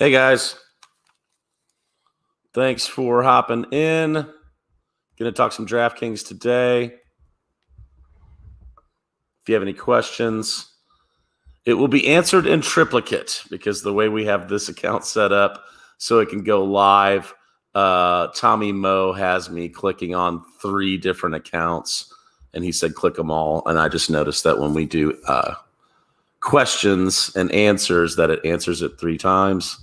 Hey guys, thanks for hopping in. Going to talk some DraftKings today. If you have any questions, it will be answered in triplicate because the way we have this account set up so it can go live, Tommy Moe has me clicking on 3 different accounts and he said click them all. And I just noticed that when we do questions and answers that it answers it 3 times.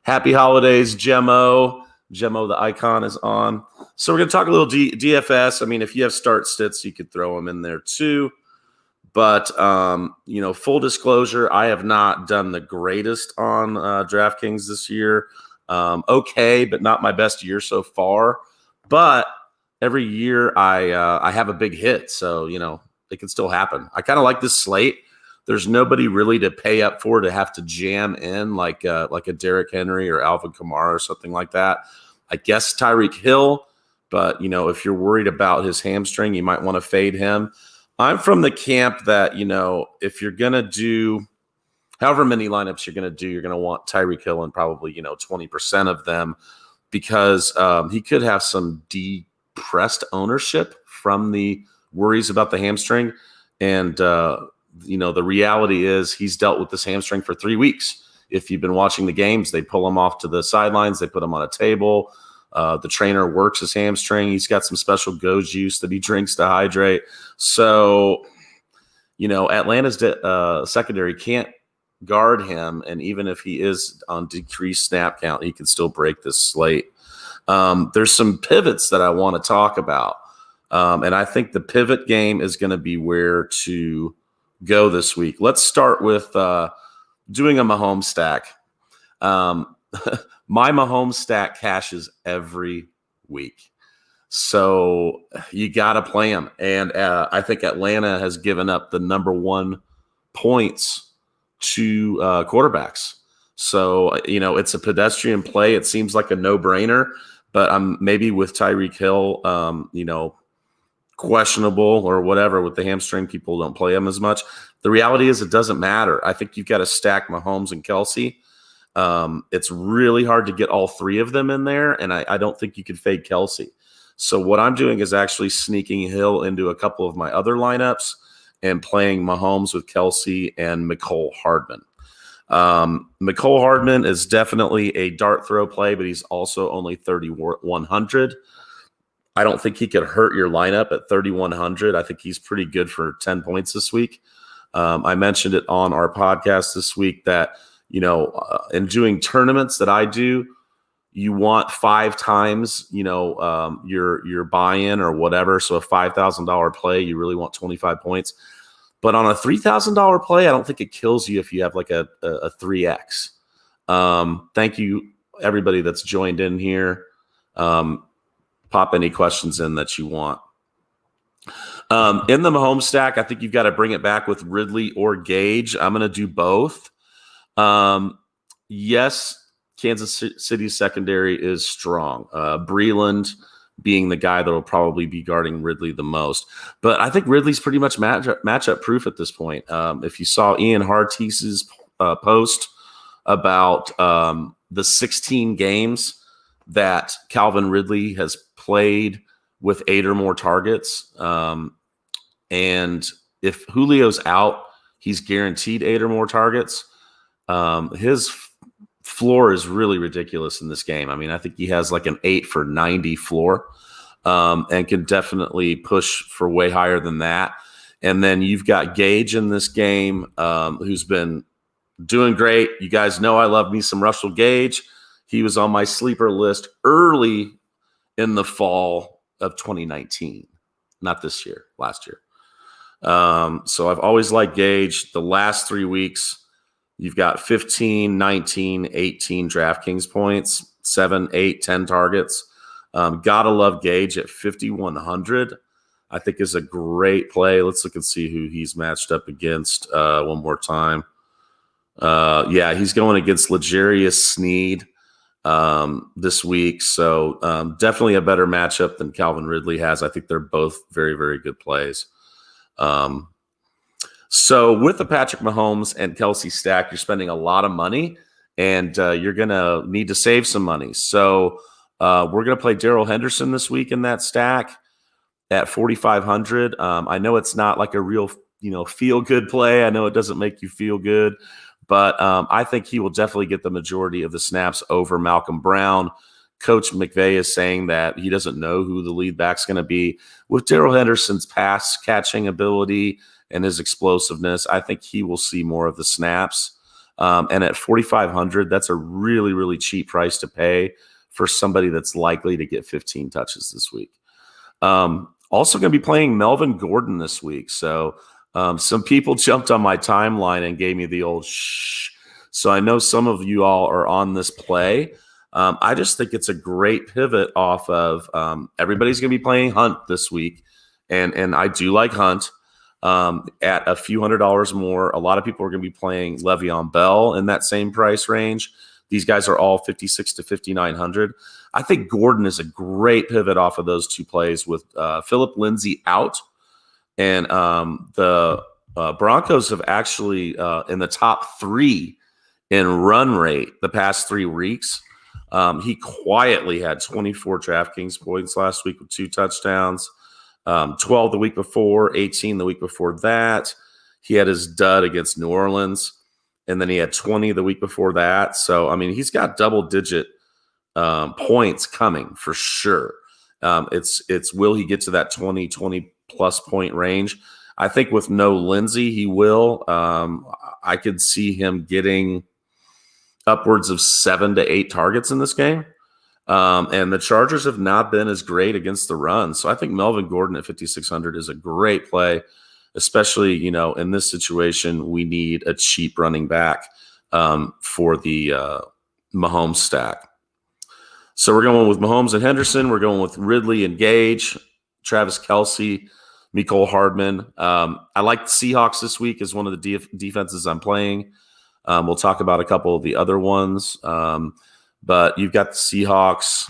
Happy holidays, Gemmo. Gemmo, the icon is on. So we're going to talk a little DFS. I mean, if you have start sits, you could throw them in there too. But, full disclosure, I have not done the greatest on DraftKings this year. Okay, but not my best year so far. But every year I have a big hit. So, it can still happen. I kind of like this slate. There's nobody really to pay up for to have to jam in like a Derrick Henry or Alvin Kamara or something like that. I guess Tyreek Hill, but, if you're worried about his hamstring, you might want to fade him. I'm from the camp that, if you're going to do however many lineups you're going to do, you're going to want Tyreek Hill in probably, 20% of them because he could have some depressed ownership from the worries about the hamstring. And, the reality is he's dealt with this hamstring for 3 weeks. If you've been watching the games, they pull him off to the sidelines. They put him on a table. The trainer works his hamstring. He's got some special go juice that he drinks to hydrate. So, Atlanta's secondary can't guard him. And even if he is on decreased snap count, he can still break this slate. There's some pivots that I want to talk about. And I think the pivot game is going to be where to go this week. Let's start with doing a Mahomes stack. My Mahomes stack cashes every week. So you got to play him. And I think Atlanta has given up the number 1 points to quarterbacks. So, it's a pedestrian play. It seems like a no-brainer, but I'm maybe with Tyreek Hill, questionable or whatever with the hamstring, people don't play him as much. The reality is it doesn't matter. I think you've got to stack Mahomes and Kelsey. It's really hard to get all 3 of them in there, and I don't think you could fade Kelsey. So what I'm doing is actually sneaking Hill into a couple of my other lineups and playing Mahomes with Kelsey and Nicole Hardman. Nicole Hardman is definitely a dart throw play, but he's also only 3,100. I don't think he could hurt your lineup at 3,100. I think he's pretty good for 10 points this week. I mentioned it on our podcast this week that, in doing tournaments that I do, you want 5 times, your buy-in or whatever. So a $5,000 play, you really want 25 points. But on a $3,000 play, I don't think it kills you if you have like a 3X. Thank you, everybody that's joined in here. Pop any questions in that you want. In the Mahomes stack, I think you've got to bring it back with Ridley or Gage. I'm going to do both. Yes, Kansas City's secondary is strong. Breland being the guy that will probably be guarding Ridley the most. But I think Ridley's pretty much matchup proof at this point. If you saw Ian Hartise's post about the 16 games that Calvin Ridley has played with 8 or more targets. And if Julio's out, he's guaranteed 8 or more targets. His floor is really ridiculous in this game. I mean, I think he has like an 8 for 90 floor and can definitely push for way higher than that. And then you've got Gage in this game who's been doing great. You guys know I love me some Russell Gage. He was on my sleeper list early in the fall of 2019, not this year, last year. So I've always liked Gage. The last 3 weeks, you've got 15, 19, 18 DraftKings points, 7, 8, 10 targets. Gotta love Gage at 5,100. I think is a great play. Let's look and see who he's matched up against one more time. He's going against L'Jarius Sneed this week. So definitely a better matchup than Calvin Ridley has. I think they're both very, very good plays. So with the Patrick Mahomes and Kelsey stack, you're spending a lot of money. and you're going to need to save some money. So we're going to play Daryl Henderson this week in that stack at 4,500. I know it's not like a real, feel good play. I know it doesn't make you feel good, but I think he will definitely get the majority of the snaps over Malcolm Brown. Coach McVay is saying that he doesn't know who the lead back's going to be. With Daryl Henderson's pass catching ability and his explosiveness, I think he will see more of the snaps. And at 4,500, that's a really, really cheap price to pay for somebody that's likely to get 15 touches this week. Also going to be playing Melvin Gordon this week. So some people jumped on my timeline and gave me the old shh. So I know some of you all are on this play. I just think it's a great pivot off of everybody's going to be playing Hunt this week. And I do like Hunt at a few $100s more. A lot of people are going to be playing Le'Veon Bell in that same price range. These guys are all 56 to 5,900. I think Gordon is a great pivot off of those two plays with Phillip Lindsay out. And the Broncos have actually in the top 3 in run rate the past 3 weeks. He quietly had 24 DraftKings points last week with 2 touchdowns, 12 the week before, 18 the week before that. He had his dud against New Orleans, and then he had 20 the week before that. So, I mean, he's got double-digit points coming for sure. It's will he get to that 20-plus point range? I think with no Lindsay, he will. I could see him getting upwards of 7 to 8 targets in this game. And the Chargers have not been as great against the run. So I think Melvin Gordon at 5,600 is a great play, especially, in this situation, we need a cheap running back for the Mahomes stack. So we're going with Mahomes and Henderson. We're going with Ridley and Gage, Travis Kelce, Nicole Hardman. I like the Seahawks this week as one of the defenses I'm playing. We'll talk about a couple of the other ones. But you've got the Seahawks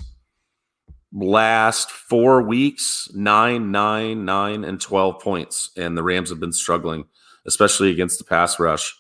last 4 weeks, 9, 9, 9, and 12 points. And the Rams have been struggling, especially against the pass rush.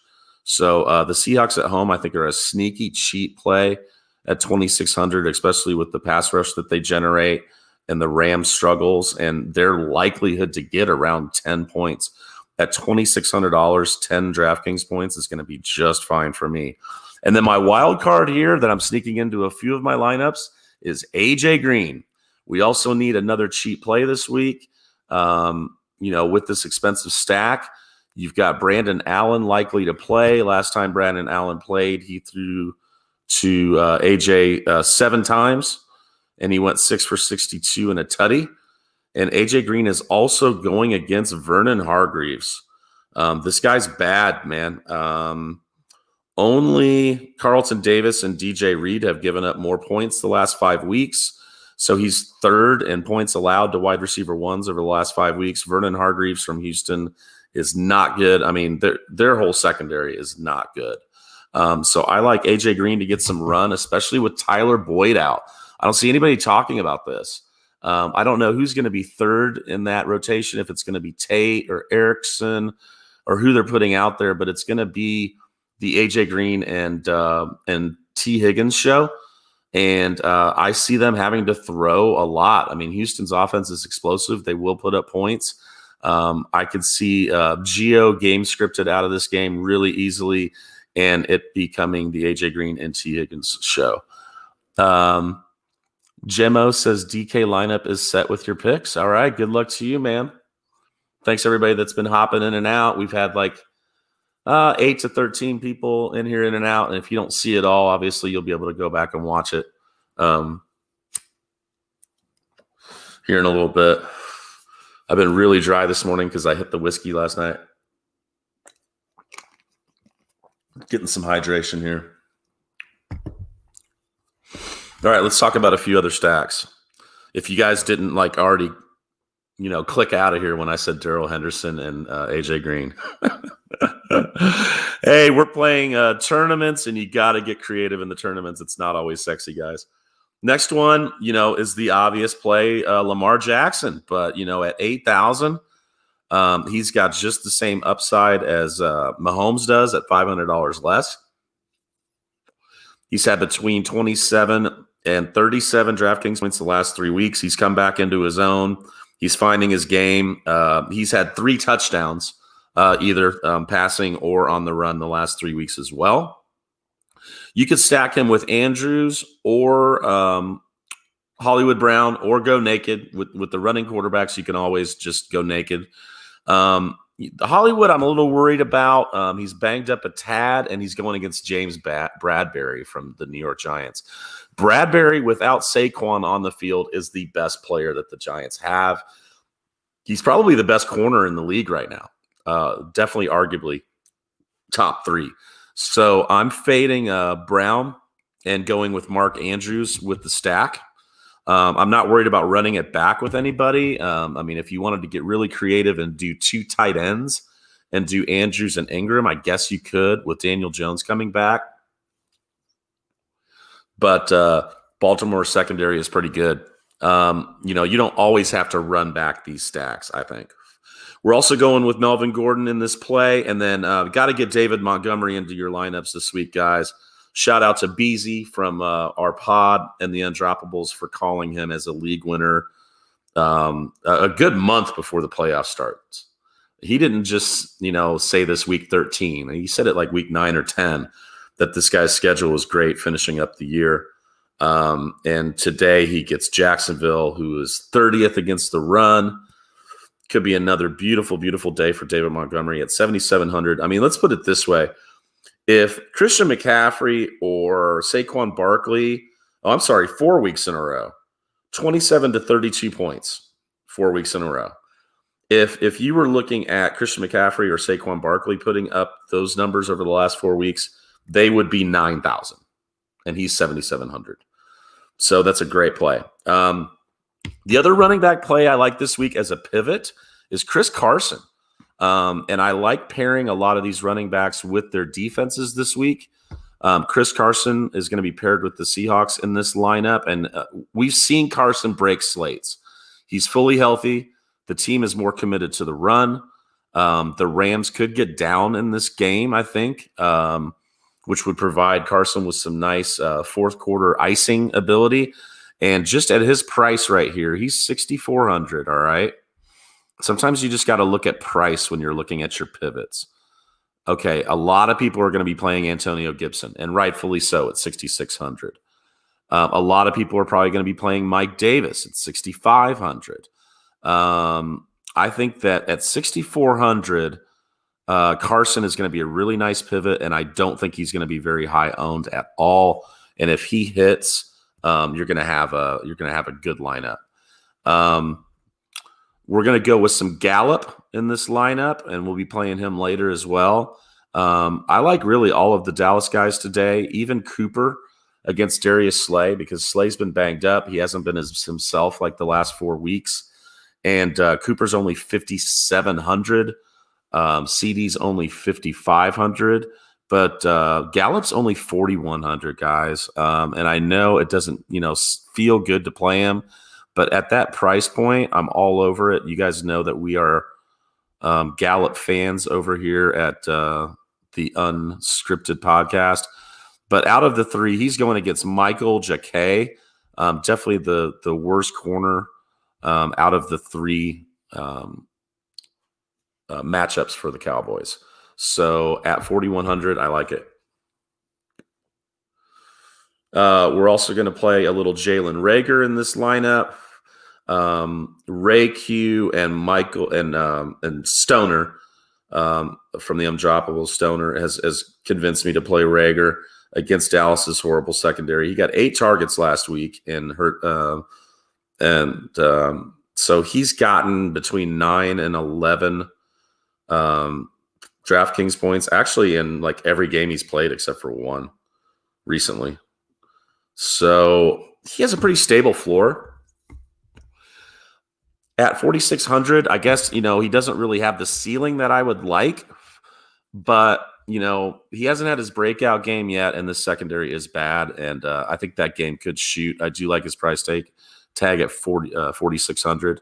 So the Seahawks at home, I think, are a sneaky cheap play at 2,600, especially with the pass rush that they generate and the Rams struggles and their likelihood to get around 10 points. At $2,600, 10 DraftKings points is going to be just fine for me. And then my wild card here that I'm sneaking into a few of my lineups is AJ Green. We also need another cheap play this week. With this expensive stack, you've got Brandon Allen likely to play. Last time Brandon Allen played, he threw to AJ 7 times, and he went 6 for 62 and a tutty. And AJ Green is also going against Vernon Hargreaves. This guy's bad, man. Only Carlton Davis and DJ Reed have given up more points the last 5 weeks. So he's 3rd in points allowed to wide receiver ones over the last 5 weeks. Vernon Hargreaves from Houston is not good. I mean, their whole secondary is not good. So I like AJ Green to get some run, especially with Tyler Boyd out. I don't see anybody talking about this. I don't know who's going to be 3rd in that rotation, if it's going to be Tate or Erickson or who they're putting out there, but it's going to be the AJ Green and T. Higgins show. And I see them having to throw a lot. I mean, Houston's offense is explosive. They will put up points. I could see Gio game scripted out of this game really easily and it becoming the AJ Green and T. Higgins show. Gemmo says DK lineup is set with your picks. All right. Good luck to you, man. Thanks, everybody that's been hopping in and out. We've had like 8 to 13 people in here in and out. And if you don't see it all, obviously you'll be able to go back and watch it here in a little bit. I've been really dry this morning because I hit the whiskey last night. Getting some hydration here. All right, let's talk about a few other stacks. If you guys didn't already, click out of here when I said Daryl Henderson and AJ Green. Hey, we're playing tournaments, and you got to get creative in the tournaments. It's not always sexy, guys. Next one, is the obvious play, Lamar Jackson. But, at 8,000, he's got just the same upside as Mahomes does at $500 less. He's had between 27 and 37 DraftKings points the last 3 weeks. He's come back into his own. He's finding his game. He's had 3 touchdowns, either passing or on the run the last 3 weeks as well. You could stack him with Andrews or Hollywood Brown, or go naked with the running quarterbacks. You can always just go naked. The Hollywood, I'm a little worried about. He's banged up a tad, and he's going against James Bradbury from the New York Giants. Bradbury, without Saquon on the field, is the best player that the Giants have. He's probably the best corner in the league right now. Definitely, arguably, top 3. So I'm fading Brown and going with Mark Andrews with the stack. I'm not worried about running it back with anybody. I mean, if you wanted to get really creative and do 2 tight ends and do Andrews and Ingram, I guess you could with Daniel Jones coming back. But Baltimore's secondary is pretty good. You don't always have to run back these stacks, I think. We're also going with Melvin Gordon in this play. And then got to get David Montgomery into your lineups this week, guys. Shout out to Beezy from our pod and the Undroppables for calling him as a league winner a good month before the playoff starts. He didn't just, say this week 13. He said it like week 9 or 10 that this guy's schedule was great finishing up the year. And today he gets Jacksonville, who is 30th against the run. Could be another beautiful, beautiful day for David Montgomery at 7,700. I mean, let's put it this way. If Christian McCaffrey or Saquon Barkley, 4 weeks in a row, 27 to 32 points, 4 weeks in a row. If you were looking at Christian McCaffrey or Saquon Barkley putting up those numbers over the last 4 weeks, they would be 9,000, and he's 7,700. So that's a great play. The other running back play I like this week as a pivot is Chris Carson. And I like pairing a lot of these running backs with their defenses this week. Chris Carson is going to be paired with the Seahawks in this lineup, and we've seen Carson break slates. He's fully healthy. The team is more committed to the run. The Rams could get down in this game, I think, which would provide Carson with some nice fourth quarter icing ability. And just at his price right here, he's 6,400, all right? Sometimes you just got to look at price when you're looking at your pivots. Okay, a lot of people are going to be playing Antonio Gibson, and rightfully so at 6,600. A lot of people are probably going to be playing Mike Davis at 6,500. I think that at 6,400, Carson is going to be a really nice pivot, and I don't think he's going to be very high owned at all. And if he hits, you're going to have a good lineup. We're going to go with some Gallup in this lineup, and we'll be playing him later as well. I like really all of the Dallas guys today, even Cooper against Darius Slay, because Slay's been banged up. He hasn't been himself like the last 4 weeks. And Cooper's only 5,700. CD's only 5,500. But Gallup's only 4,100, guys. And I know it doesn't, feel good to play him. But at that price point, I'm all over it. You guys know that we are Gallup fans over here at the Unscripted podcast. But out of the 3, he's going against Michael Jacquet. Definitely the worst corner out of the 3 matchups for the Cowboys. So at 4,100, I like it. We're also going to play a little Jalen Reagor in this lineup. Ray Q and Michael and Stoner from the Undroppables. Stoner has convinced me to play Reagor against Dallas's horrible secondary. He got 8 targets last week and so he's gotten between 9 and 11 DraftKings points, actually in like every game he's played except for 1 recently. So he has a pretty stable floor. At 4,600, I guess, he doesn't really have the ceiling that I would like, but, he hasn't had his breakout game yet, and the secondary is bad, and I think that game could shoot. I do like his price tag at 4,600.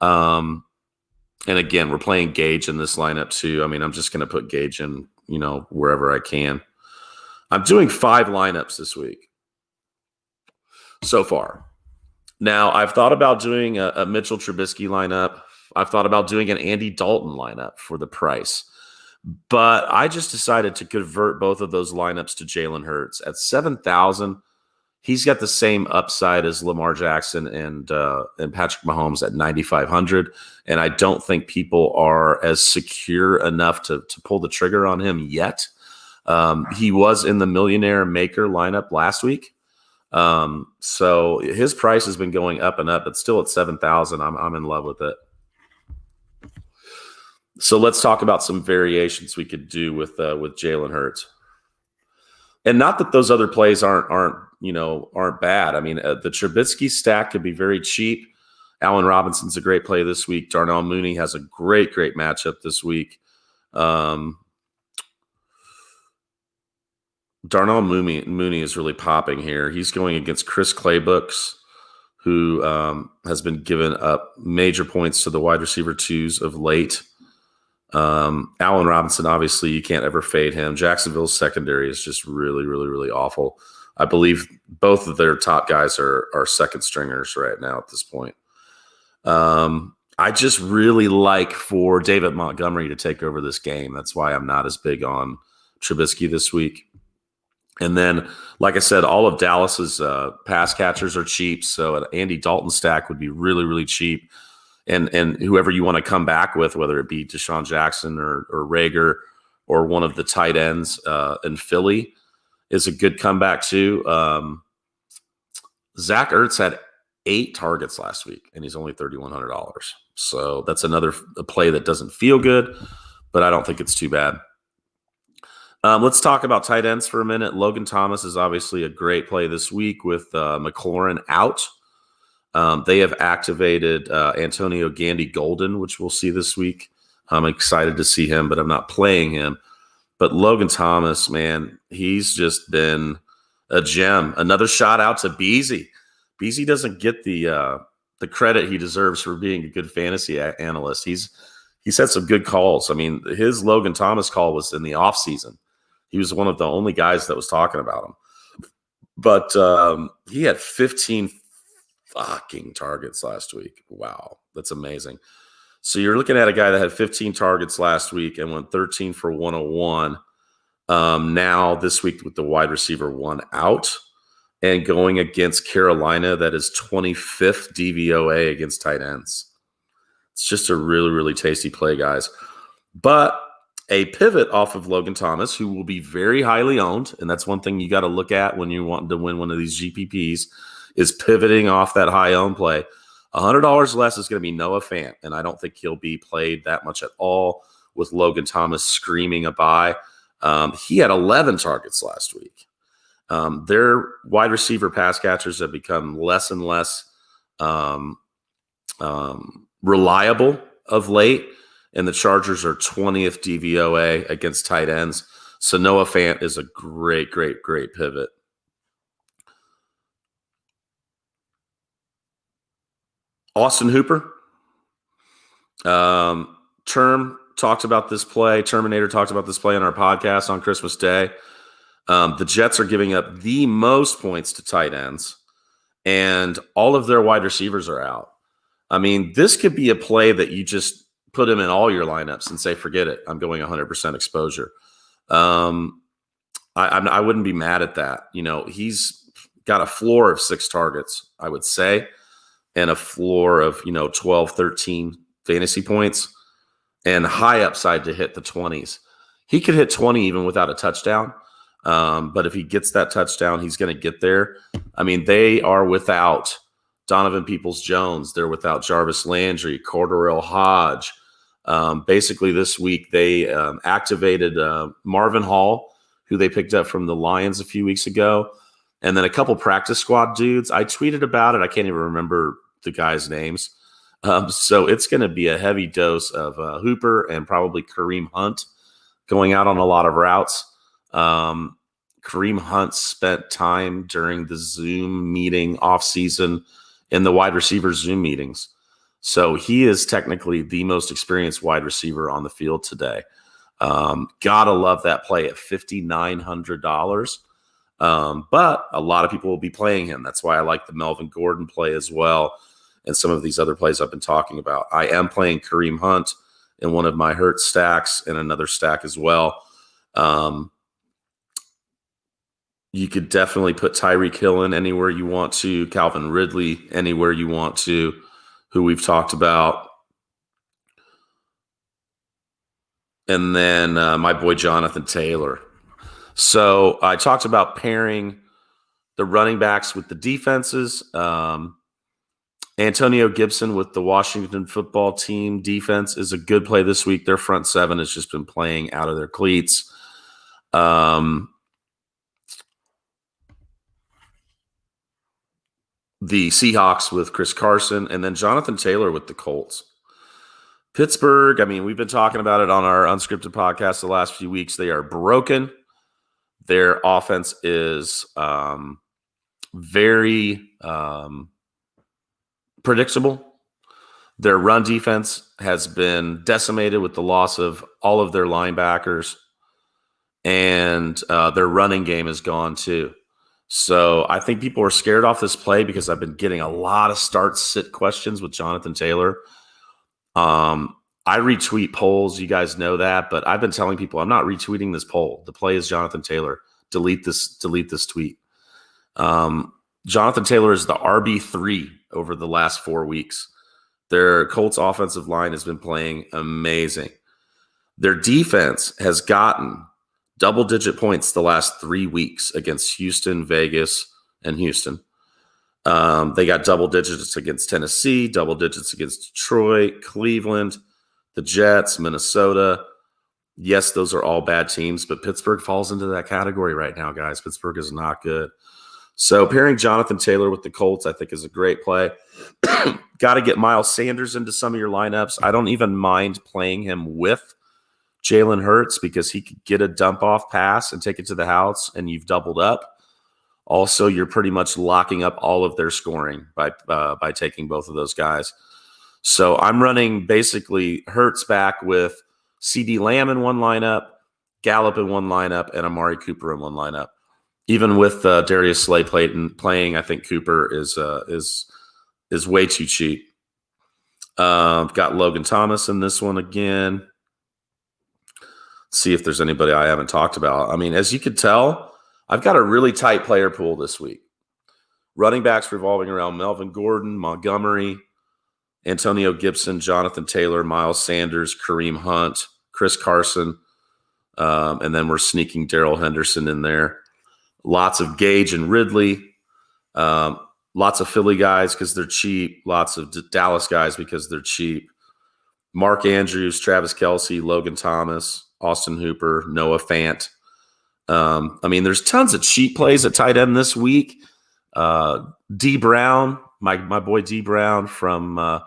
And again, we're playing Gage in this lineup too. I mean, I'm just going to put Gage in, wherever I can. I'm doing 5 lineups this week so far. Now, I've thought about doing a Mitchell Trubisky lineup. I've thought about doing an Andy Dalton lineup for the price. But I just decided to convert both of those lineups to Jalen Hurts. At 7,000, he's got the same upside as Lamar Jackson and Patrick Mahomes at 9,500. And I don't think people are as secure enough to pull the trigger on him yet. He was in the Millionaire Maker lineup last week. So his price has been going up and up. It's still at 7,000. I'm in love with it. So let's talk about some variations we could do with Jalen Hurts. And not that those other plays aren't bad. I mean, the Trubisky stack could be very cheap. Allen Robinson's a great play this week. Darnell Mooney has a great matchup this week. Darnell Mooney is really popping here. He's going against Chris Claybooks, who has been giving up major points to the wide receiver 2s of late. Allen Robinson, obviously, you can't ever fade him. Jacksonville's secondary is just really awful. I believe both of their top guys are second stringers right now at this point. I just really like for David Montgomery to take over this game. That's why I'm not as big on Trubisky this week. And then, like I said, all of Dallas's pass catchers are cheap, so an Andy Dalton stack would be really cheap. And whoever you want to come back with, whether it be Deshaun Jackson or Rager or one of the tight ends in Philly, is a good comeback too. Zach Ertz had 8 targets last week, and he's only $3,100. So that's another play that doesn't feel good, but I don't think it's too bad. Let's talk about tight ends for a minute. Logan Thomas is obviously a great play this week with McLaurin out. They have activated Antonio Gandy Golden, which we'll see this week. I'm excited to see him, but I'm not playing him. But Logan Thomas, man, he's just been a gem. Another shout out to Beasy. Beasy doesn't get the credit he deserves for being a good fantasy analyst. He's had some good calls. I mean, his Logan Thomas call was in the offseason. He was one of the only guys that was talking about him. But he had 15 fucking targets last week. Wow, that's amazing. So you're looking at a guy that had 15 targets last week and went 13 for 101. Now this week with the wide receiver 1 out and going against Carolina, that is 25th DVOA against tight ends. It's just a really tasty play, guys. But a pivot off of Logan Thomas, who will be very highly owned, and that's one thing you got to look at when you want to win one of these GPPs, is pivoting off that high owned play. $100 less is going to be Noah Fant, and I don't think he'll be played that much at all with Logan Thomas screaming a buy. He had 11 targets last week. Their wide receiver pass catchers have become less and less reliable of late, and the Chargers are 20th DVOA against tight ends. So Noah Fant is a great pivot. Austin Hooper. Terminator talked about this play on our podcast on Christmas Day. The Jets are giving up the most points to tight ends, and all of their wide receivers are out. I mean, this could be a play that you just put him in all your lineups and say, forget it, I'm going 100% exposure. I wouldn't be mad at that. You know, he's got a floor of 6 targets, I would say, and a floor of, 12, 13 fantasy points and high upside to hit the 20s. He could hit 20 even without a touchdown. But if he gets that touchdown, he's going to get there. I mean, they are without Donovan Peoples-Jones. They're without Jarvis Landry, Cordarrelle Hodge. Basically this week they activated Marvin Hall, who they picked up from the Lions a few weeks ago, and then a couple practice squad dudes. I tweeted about it. I can't even remember the guys' names. So it's going to be a heavy dose of Hooper and probably Kareem Hunt going out on a lot of routes. Kareem Hunt spent time during the Zoom meeting offseason in the wide receiver Zoom meetings. So he is technically the most experienced wide receiver on the field today. Gotta love that play at $5,900. But a lot of people will be playing him. That's why I like the Melvin Gordon play as well, and some of these other plays I've been talking about. I am playing Kareem Hunt in one of my Hurt stacks and another stack as well. You could definitely put Tyreek Hill in anywhere you want to, Calvin Ridley anywhere you want to, who we've talked about. And then my boy Jonathan Taylor. So I talked about pairing the running backs with the defenses. Antonio Gibson with the Washington football team defense is a good play this week. Their front seven has just been playing out of their cleats. The Seahawks with Chris Carson, and then Jonathan Taylor with the Colts. Pittsburgh, I mean, we've been talking about it on our unscripted podcast the last few weeks. They are broken. Their offense is very predictable. Their run defense has been decimated with the loss of all of their linebackers, and their running game is gone too. So I think people are scared off this play because I've been getting a lot of start-sit questions with Jonathan Taylor. I retweet polls. You guys know that, but I've been telling people I'm not retweeting this poll. The play is Jonathan Taylor. Delete this tweet. Jonathan Taylor is the RB3 over the last 4 weeks. Their Colts offensive line has been playing amazing. Their defense has gotten double-digit points the last 3 weeks against Houston, Vegas, and Houston. They got double digits against Tennessee, double digits against Detroit, Cleveland, the Jets, Minnesota. Yes, those are all bad teams, but Pittsburgh falls into that category right now, guys. Pittsburgh is not good. So pairing Jonathan Taylor with the Colts, I think, is a great play. Got to get Miles Sanders into some of your lineups. I don't even mind playing him with Jalen Hurts because he could get a dump-off pass and take it to the house, and you've doubled up. Also, you're pretty much locking up all of their scoring by taking both of those guys. So I'm running basically Hurts back with CeeDee Lamb in one lineup, Gallup in one lineup, and Amari Cooper in one lineup. Even with Darius Slay playing, I think Cooper is way too cheap. Got Logan Thomas in this one again. See if there's anybody I haven't talked about. I mean, as you could tell, I've got a really tight player pool this week. Running backs revolving around Melvin Gordon, Montgomery, Antonio Gibson, Jonathan Taylor, Miles Sanders, Kareem Hunt, Chris Carson, and then we're sneaking Daryl Henderson in there. Lots of Gage and Ridley, lots of Philly guys because they're cheap, lots of Dallas guys because they're cheap. Mark Andrews, Travis Kelce, Logan Thomas, Austin Hooper, Noah Fant. I mean, there's tons of cheap plays at tight end this week. D Brown, my boy D Brown from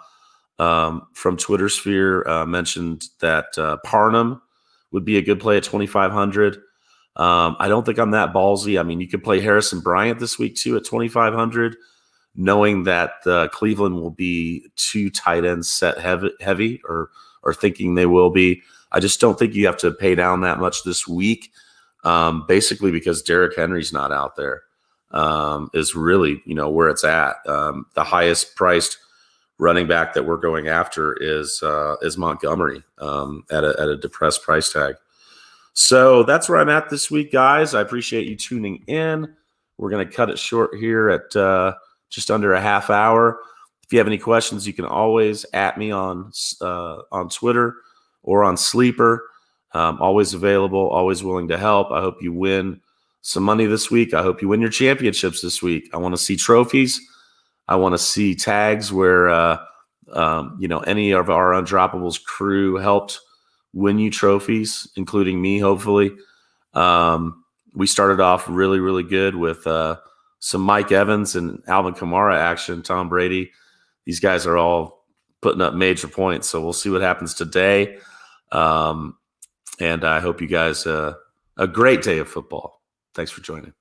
Twitter Sphere mentioned that Parham would be a good play at 2,500. I don't think I'm that ballsy. I mean, you could play Harrison Bryant this week too at 2,500, knowing that Cleveland will be 2 tight ends set heavy or thinking they will be. I just don't think you have to pay down that much this week, basically because Derrick Henry's not out there. Is really, where it's at. The highest priced running back that we're going after is Montgomery at a depressed price tag. So that's where I'm at this week, guys. I appreciate you tuning in. We're going to cut it short here at just under a half hour. If you have any questions, you can always at me on Twitter or on Sleeper. Always available, always willing to help. I hope you win some money this week. I hope you win your championships this week. I want to see trophies. I want to see tags where any of our Undroppables crew helped win you trophies, including me, hopefully. We started off really, really good with some Mike Evans and Alvin Kamara action, Tom Brady. These guys are all putting up major points, so we'll see what happens today. And I hope you guys a great day of football. Thanks for joining.